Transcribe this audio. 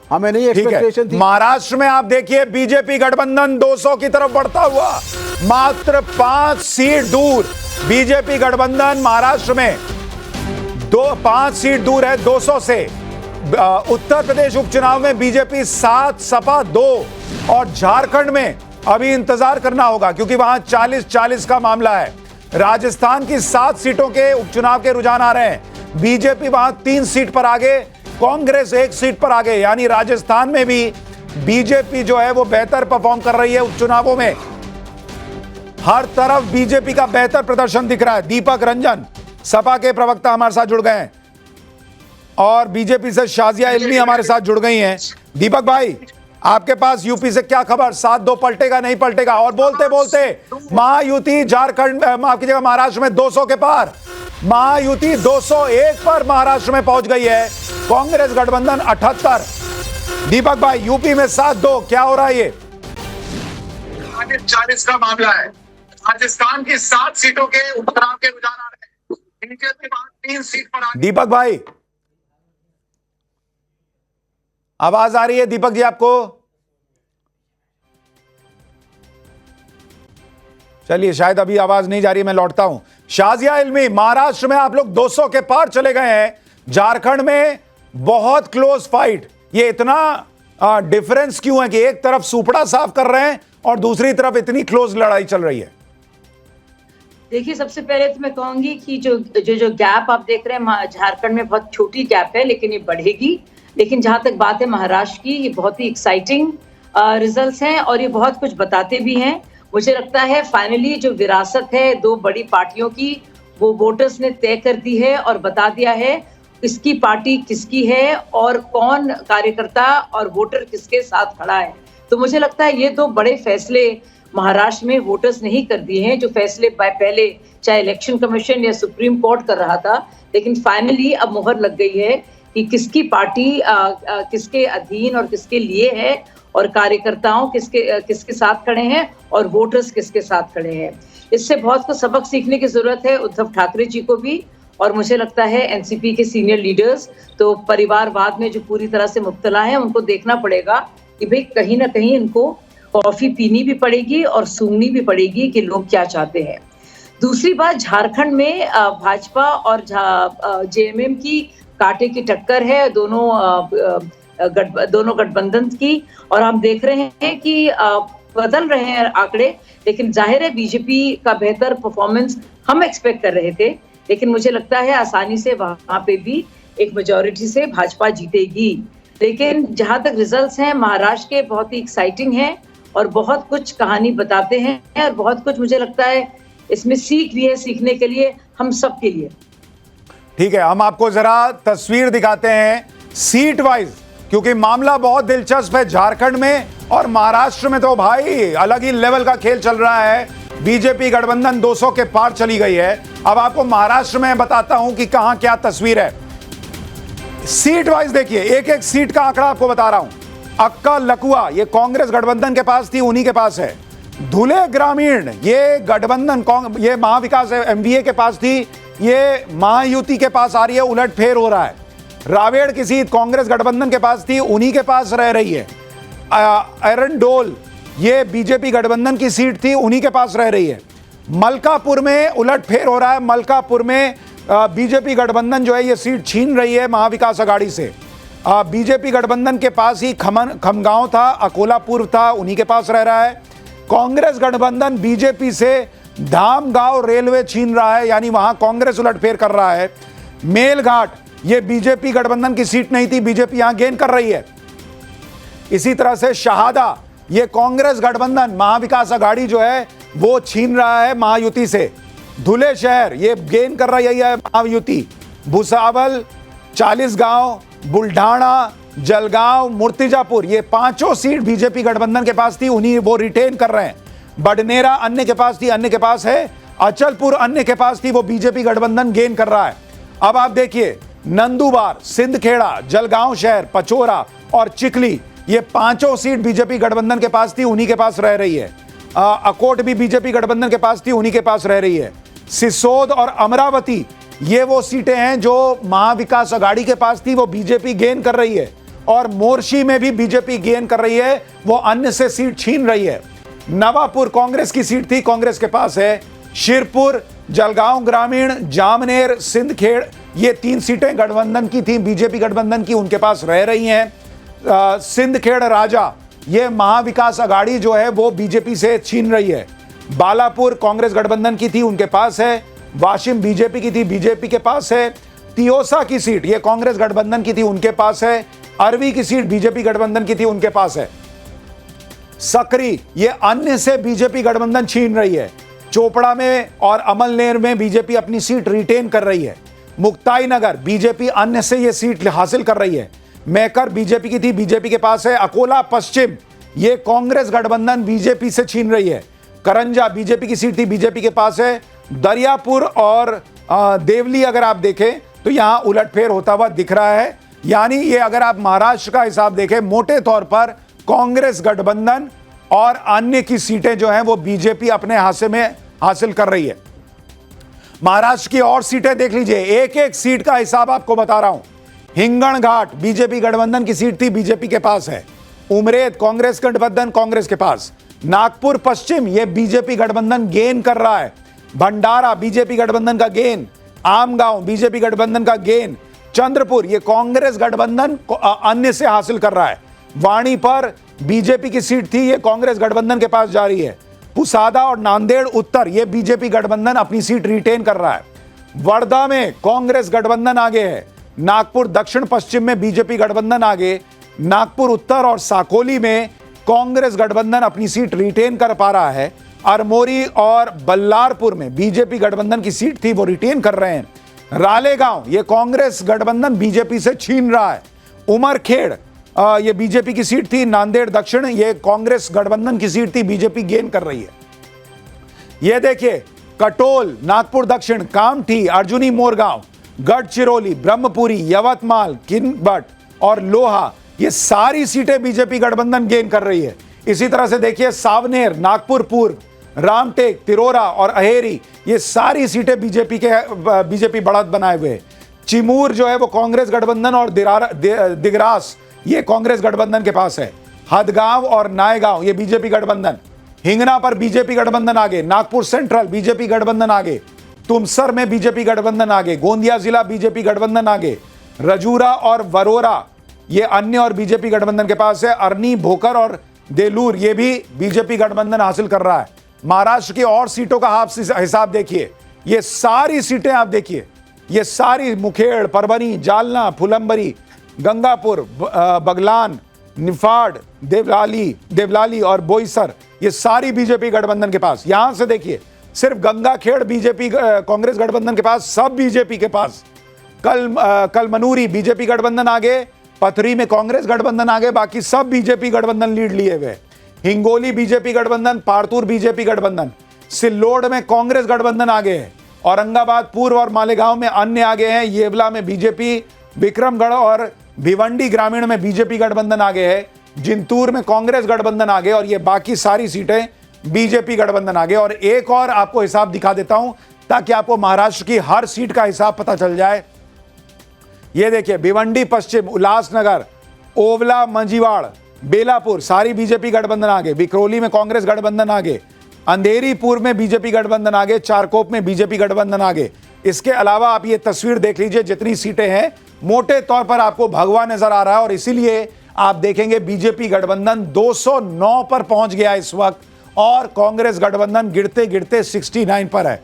हमें नहीं एक्सपेक्टेशन थी। महाराष्ट्र में आप देखिए बीजेपी गठबंधन 200 की तरफ बढ़ता हुआ, मात्र 5 सीट दूर बीजेपी गठबंधन महाराष्ट्र में 5 सीट दूर है 200 से। उत्तर प्रदेश उपचुनाव में बीजेपी 7, सपा 2 और झारखंड में अभी इंतजार करना होगा क्योंकि वहां 40-40 का मामला है। राजस्थान की 7 सीटों के उपचुनाव के रुझान आ रहे हैं। बीजेपी वहां 3 सीट पर आगे, कांग्रेस 1 सीट पर आगे, यानी राजस्थान में भी बीजेपी जो है वो बेहतर परफॉर्म कर रही है। उपचुनावों में हर तरफ बीजेपी का बेहतर प्रदर्शन दिख रहा है। दीपक रंजन सपा के प्रवक्ता हमारे साथ जुड़ गए हैं और बीजेपी से शाजिया इल्मी हमारे साथ जुड़ गई हैं। दीपक भाई, आपके पास यूपी से क्या खबर? 7-2 पलटेगा नहीं पलटेगा? और बोलते बोलते महायुति झारखंड, माफ कीजिएगा, महाराष्ट्र में 200 के पार, महायुति 201 पर महाराष्ट्र में पहुंच गई है, कांग्रेस गठबंधन 78। दीपक भाई, यूपी में 7-2 क्या हो रहा है? ये 40 का मामला है। राजस्थान की 7 सीटों के उपचुनाव के रुझान आ रहे हैं। इनके बाद 3 सीट पर आगे। दीपक भाई, आवाज आ रही है दीपक जी आपको? चलिए, शायद अभी आवाज नहीं जा रही है, मैं लौटता हूं। शाजिया इल्मी, महाराष्ट्र में आप लोग 200 के पार चले गए हैं, झारखंड में बहुत क्लोज फाइट। ये इतना डिफरेंस क्यों है कि एक तरफ सुपड़ा साफ कर रहे हैं और दूसरी तरफ इतनी क्लोज लड़ाई चल रही है? देखिए, सबसे पहले तो मैं कहूंगी कि जो गैप आप देख रहे हैं झारखंड में, बहुत छोटी गैप है लेकिन ये बढ़ेगी। लेकिन जहां तक बात है महाराष्ट्र की, ये बहुत ही एक्साइटिंग रिजल्ट्स हैं और ये बहुत कुछ बताते भी हैं। मुझे लगता है फाइनली जो विरासत है 2 बड़ी पार्टियों की, वो वोटर्स ने तय कर दी है और बता दिया है किसकी पार्टी किसकी है और कौन कार्यकर्ता और वोटर किसके साथ खड़ा है। तो मुझे लगता है ये 2 बड़े फैसले महाराष्ट्र में वोटर्स ने ही कर दिए हैं, जो फैसले पहले चाहे इलेक्शन कमीशन या सुप्रीम कोर्ट कर रहा था। लेकिन फाइनली अब मुहर लग गई है कि किसकी पार्टी किसके अधीन और किसके लिए है और कार्यकर्ताओं किसके साथ खड़े हैं और वोटर्स किसके साथ खड़े हैं। इससे बहुत कुछ सबक सीखने की जरूरत है उद्धव ठाकरे जी को भी, और मुझे लगता है एनसीपी के सीनियर लीडर्स तो परिवारवाद में जो पूरी तरह से मुब्तला है, उनको देखना पड़ेगा कि भाई कहीं ना कहीं इनको कॉफी पीनी भी पड़ेगी और सूंघनी भी पड़ेगी कि लोग क्या चाहते हैं। दूसरी बात, झारखंड में भाजपा और जेएमएम की कांटे की टक्कर है दोनों गठबंधन की, और हम देख रहे हैं कि बदल रहे हैं आंकड़े। लेकिन जाहिर है बीजेपी का बेहतर परफॉर्मेंस हम एक्सपेक्ट कर रहे थे, लेकिन मुझे लगता है आसानी से वहां पे भी एक मेजॉरिटी से भाजपा जीतेगी। लेकिन जहां तक रिजल्ट्स हैं महाराष्ट्र के, बहुत ही एक्साइटिंग हैं और बहुत कुछ कहानी बताते हैं और बहुत कुछ मुझे लगता है इसमें सीख भी है, सीखने के लिए हम सब के लिए। ठीक है, हम आपको जरा तस्वीर दिखाते हैं सीट वाइज, क्योंकि मामला बहुत दिलचस्प है। झारखंड में और महाराष्ट्र में तो भाई अलग ही लेवल का खेल चल रहा है। बीजेपी गठबंधन 200 के पार चली गई है। अब आपको महाराष्ट्र में बताता हूं कि कहां क्या तस्वीर है। सीट वाइज देखिए, एक एक सीट का आंकड़ा आपको बता रहा हूं। अक्का लकुआ ये कांग्रेस गठबंधन के पास थी, उन्हीं के पास है। धुले ग्रामीण ये गठबंधन ये महाविकास एमवीए के पास थी, ये महायुति के पास आ रही है, उलटफेर हो रहा है। रावेड़ की सीट कांग्रेस गठबंधन के पास थी, उन्हीं के पास रह रही है। एरंडोल ये बीजेपी गठबंधन की सीट थी, उन्हीं के पास रह रही है। मलकापुर में उलटफेर हो रहा है। मलकापुर में बीजेपी गठबंधन जो है ये सीट छीन रही है महाविकास अघाड़ी से। बीजेपी गठबंधन के पास ही खमगांव था, अकोला पूर्व था, उन्हीं के पास रह रहा है। कांग्रेस गठबंधन बीजेपी से धामगांव रेलवे छीन रहा है, यानी वहां कांग्रेस उलटफेर कर रहा है। मेलघाट ये बीजेपी गठबंधन की सीट नहीं थी, बीजेपी यहां गेन कर रही है। इसी तरह से शहादा ये कांग्रेस गठबंधन महाविकास अघाड़ी जो है वो छीन रहा है महायुति से। धुले शहर ये गेन कर रही है महायुति। भुसावल, 40 गांव, बुल्ढाना, जलगांव, मूर्तिजापुर ये 5 सीट बीजेपी गठबंधन के पास थी, उन्हीं वो रिटेन कर रहे हैं। बडनेरा अन्य के पास थी, अन्य के पास है। अचलपुर अन्य के पास थी, वो बीजेपी गठबंधन गेन कर रहा है। अब आप देखिए नंदुबार, सिंदखेड़ा, जलगांव शहर, पचोरा और चिखली ये 5 सीट बीजेपी गठबंधन के पास थी, उन्हीं के पास रह रही है। अकोट भी बीजेपी गठबंधन के पास थी, उन्हीं के पास रह रही है। सिसोद और अमरावती ये वो सीटें हैं जो महाविकास अघाड़ी के पास थी, वो बीजेपी गेन कर रही है। और मोर्शी में भी बीजेपी गेन कर रही है, वो अन्य से सीट छीन रही है। नवापुर कांग्रेस की सीट थी, कांग्रेस के पास है। शिरपुर, जलगांव ग्रामीण, जामनेर, सिंदखेड़, ये 3 सीटें गठबंधन की थी, बीजेपी गठबंधन की, उनके पास रह रही हैं। सिंदखेड़ राजा, ये महाविकास अघाड़ी जो है वो बीजेपी से छीन रही है। बालापुर कांग्रेस गठबंधन की थी, उनके पास है। वाशिम बीजेपी की थी, बीजेपी के पास है। तियोसा की सीट ये कांग्रेस गठबंधन की थी, उनके पास है। अरवी की सीट बीजेपी गठबंधन की थी, उनके पास है। सकरी, ये अन्य से बीजेपी गठबंधन छीन रही है। चोपड़ा में और अमलनेर में बीजेपी अपनी सीट रिटेन कर रही है। मुक्ताई नगर बीजेपी अन्य से ये सीट हासिल कर रही है। मेकर बीजेपी की थी, बीजेपी के पास है। अकोला पश्चिम, ये कांग्रेस गठबंधन बीजेपी से छीन रही है। करंजा बीजेपी की सीट थी, बीजेपी के पास है। दरियापुर और देवली अगर आप देखें तो यहां उलटफेर होता हुआ दिख रहा है। यानी ये अगर आप महाराष्ट्र का हिसाब देखें, मोटे तौर पर कांग्रेस गठबंधन और अन्य की सीटें जो हैं वो बीजेपी अपने हाथे में हासिल कर रही है। महाराष्ट्र की और सीटें देख लीजिए, एक एक सीट का हिसाब आपको बता रहा हूं। हिंगण घाट बीजेपी गठबंधन की सीट थी, बीजेपी के पास है। उमरेद कांग्रेस गठबंधन, कांग्रेस के पास। नागपुर पश्चिम, यह बीजेपी गठबंधन गेन कर रहा है। भंडारा बीजेपी गठबंधन का गेन। आमगांव बीजेपी गठबंधन का गेन। चंद्रपुर, यह कांग्रेस गठबंधन अन्य से हासिल कर रहा है। वाणी पर बीजेपी की सीट थी, यह कांग्रेस गठबंधन के पास जा रही है। पुसादा और नांदेड़ उत्तर, यह बीजेपी गठबंधन अपनी सीट रिटेन कर रहा है। वर्धा में कांग्रेस गठबंधन आगे है। नागपुर दक्षिण पश्चिम में बीजेपी गठबंधन आगे। नागपुर उत्तर और साकोली में कांग्रेस गठबंधन अपनी सीट रिटेन कर पा रहा है। अरमोरी और बल्लारपुर में बीजेपी गठबंधन की सीट थी, वो रिटेन कर रहे हैं। रालेगांव, ये कांग्रेस गठबंधन बीजेपी से छीन रहा है। उमरखेड़, ये बीजेपी की सीट थी। नांदेड़ दक्षिण, ये कांग्रेस गठबंधन की सीट थी, बीजेपी गेन कर रही है। ये देखिए, कटोल, नागपुर दक्षिण, कामठी, अर्जुनी मोरगांव, गढ़चिरौली, ब्रह्मपुरी, यवतमाल, किनबट और लोहा, ये सारी सीटें बीजेपी गठबंधन गेन कर रही है। इसी तरह से देखिए, सावनेर, नागपुर पूर्व, रामटेक, तिरोरा और अहेरी, ये सारी सीटें बीजेपी बढ़त बनाए हुए। चिमूर जो है वो कांग्रेस गठबंधन और दिगरास, ये कांग्रेस गठबंधन के पास है। हदगांव और नायगांव, ये बीजेपी गठबंधन। हिंगना पर बीजेपी गठबंधन आगे। नागपुर सेंट्रल बीजेपी गठबंधन आगे। तुमसर में बीजेपी गठबंधन आगे। गोंदिया जिला बीजेपी गठबंधन आगे। रजूरा और वरोरा, ये अन्य और बीजेपी गठबंधन के पास है। अरनी, भोकर और देलूर, ये भी बीजेपी गठबंधन हासिल कर रहा है। महाराष्ट्र की और सीटों का आप हिसाब देखिए, ये सारी सीटें आप देखिए, ये सारी मुखेड़, परभनी, जालना, फुलंबरी, गंगापुर, बगलान, निफाड, देवलाली और बोईसर, ये सारी बीजेपी गठबंधन के पास। यहां से देखिए, सिर्फ गंगाखेड़ बीजेपी कांग्रेस गठबंधन के पास, सब बीजेपी के पास। कलमनूरी बीजेपी गठबंधन आगे। पथरी में कांग्रेस गठबंधन आगे, बाकी सब बीजेपी गठबंधन लीड लिए हुए। हिंगोली बीजेपी गठबंधन, पारतूर बीजेपी गठबंधन। सिल्लोड में कांग्रेस गठबंधन आगे है। औरंगाबाद पूर्व और मालेगांव में अन्य आगे हैं। येवला में बीजेपी, विक्रमगढ़ और भिवंडी ग्रामीण में बीजेपी गठबंधन आगे है। जिंतूर में कांग्रेस गठबंधन आगे, और ये बाकी सारी सीटें बीजेपी गठबंधन आगे। और एक और आपको हिसाब दिखा देता हूं ताकि आपको महाराष्ट्र की हर सीट का हिसाब पता चल जाए। ये देखिए, भिवंडी पश्चिम, उल्लासनगर, ओवला, मंजीवाड़, बेलापुर, सारी बीजेपी गठबंधन आगे। विक्रोली में कांग्रेस गठबंधन आगे। अंधेरी पूर्व में बीजेपी गठबंधन आगे। चारकोप में बीजेपी गठबंधन आगे। इसके अलावा आप ये तस्वीर देख लीजिए, जितनी सीटें हैं मोटे तौर पर आपको भगवा नजर आ रहा है, और इसीलिए आप देखेंगे बीजेपी गठबंधन 209 पर पहुंच गया इस वक्त, और कांग्रेस गठबंधन गिरते गिरते 69 पर है।